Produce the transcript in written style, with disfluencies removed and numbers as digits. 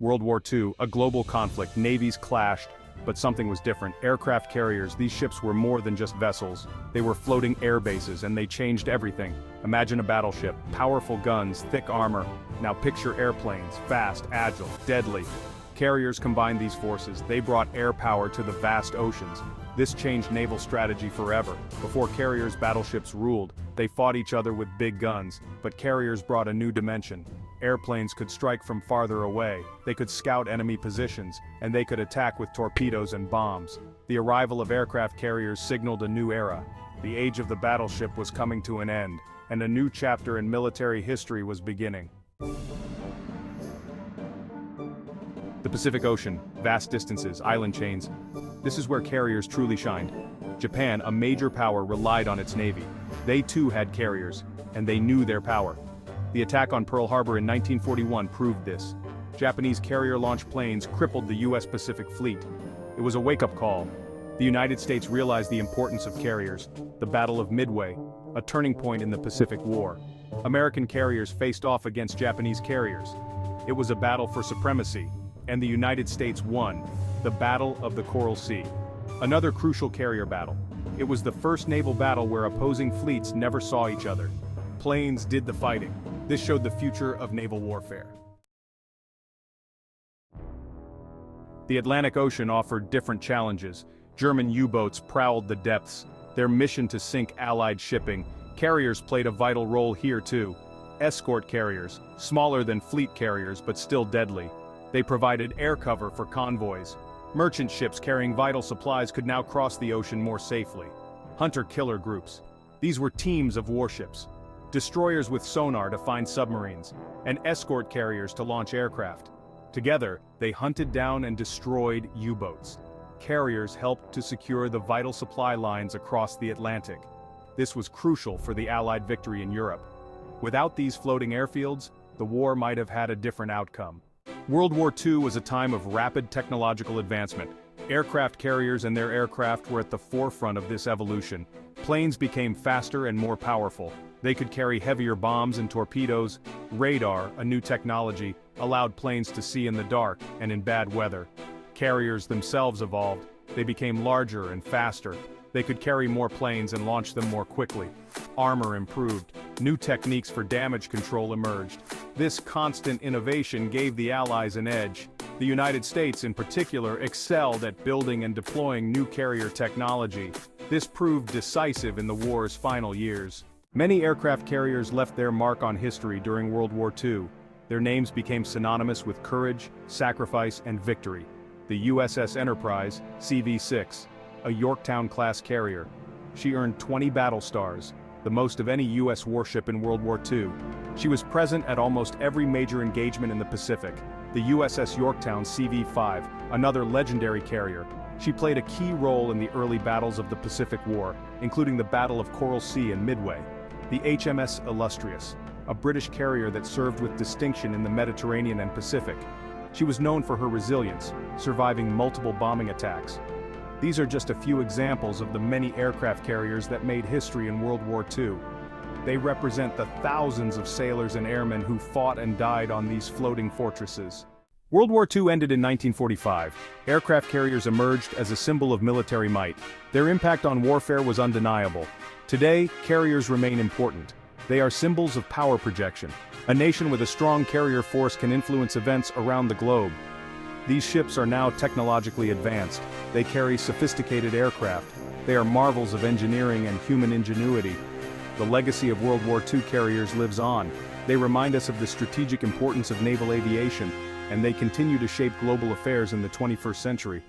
World War II, a global conflict, navies clashed, but something was different. Aircraft carriers, these ships were more than just vessels. They were floating air bases, and they changed everything. Imagine a battleship, powerful guns, thick armor. Now picture airplanes, fast, agile, deadly. Carriers combined these forces. They brought air power to the vast oceans. This changed naval strategy forever. Before carriers, battleships ruled. They fought each other with big guns, but carriers brought a new dimension. Airplanes could strike from farther away, they could scout enemy positions, and they could attack with torpedoes and bombs. The arrival of aircraft carriers signaled a new era. The age of the battleship was coming to an end, and a new chapter in military history was beginning. The Pacific Ocean, vast distances, island chains. This is where carriers truly shined. Japan, a major power, relied on its navy. They too had carriers, and they knew their power. The attack on Pearl Harbor in 1941 proved this. Japanese carrier-launched planes crippled the U.S. Pacific Fleet. It was a wake-up call. The United States realized the importance of carriers. The Battle of Midway, a turning point in the Pacific War. American carriers faced off against Japanese carriers. It was a battle for supremacy, and the United States won. The Battle of the Coral Sea. Another crucial carrier battle. It was the first naval battle where opposing fleets never saw each other. Planes did the fighting. This showed the future of naval warfare. The Atlantic Ocean offered different challenges. German U-boats prowled the depths, their mission to sink Allied shipping. Carriers played a vital role here too. Escort carriers, smaller than fleet carriers but still deadly. They provided air cover for convoys. Merchant ships carrying vital supplies could now cross the ocean more safely. Hunter-killer groups. These were teams of warships. Destroyers with sonar to find submarines, and escort carriers to launch aircraft. Together, they hunted down and destroyed U-boats. Carriers helped to secure the vital supply lines across the Atlantic. This was crucial for the Allied victory in Europe. Without these floating airfields, the war might have had a different outcome. World War II was a time of rapid technological advancement. Aircraft carriers and their aircraft were at the forefront of this evolution. Planes became faster and more powerful. They could carry heavier bombs and torpedoes. Radar, a new technology, allowed planes to see in the dark and in bad weather. Carriers themselves evolved. They became larger and faster. They could carry more planes and launch them more quickly. Armor improved. New techniques for damage control emerged. This constant innovation gave the Allies an edge. The United States, in particular, excelled at building and deploying new carrier technology. This proved decisive in the war's final years. Many aircraft carriers left their mark on history during World War II. Their names became synonymous with courage, sacrifice, and victory. The USS Enterprise, CV-6, a Yorktown-class carrier. She earned 20 battle stars, the most of any U.S. warship in World War II. She was present at almost every major engagement in the Pacific. The USS Yorktown CV-5, another legendary carrier. She played a key role in the early battles of the Pacific War, including the Battle of Coral Sea and Midway. The HMS Illustrious, a British carrier that served with distinction in the Mediterranean and Pacific. She was known for her resilience, surviving multiple bombing attacks. These are just a few examples of the many aircraft carriers that made history in World War II. They represent the thousands of sailors and airmen who fought and died on these floating fortresses. World War II ended in 1945. Aircraft carriers emerged as a symbol of military might. Their impact on warfare was undeniable. Today, carriers remain important. They are symbols of power projection. A nation with a strong carrier force can influence events around the globe. These ships are now technologically advanced. They carry sophisticated aircraft. They are marvels of engineering and human ingenuity. The legacy of World War II carriers lives on. They remind us of the strategic importance of naval aviation, and they continue to shape global affairs in the 21st century.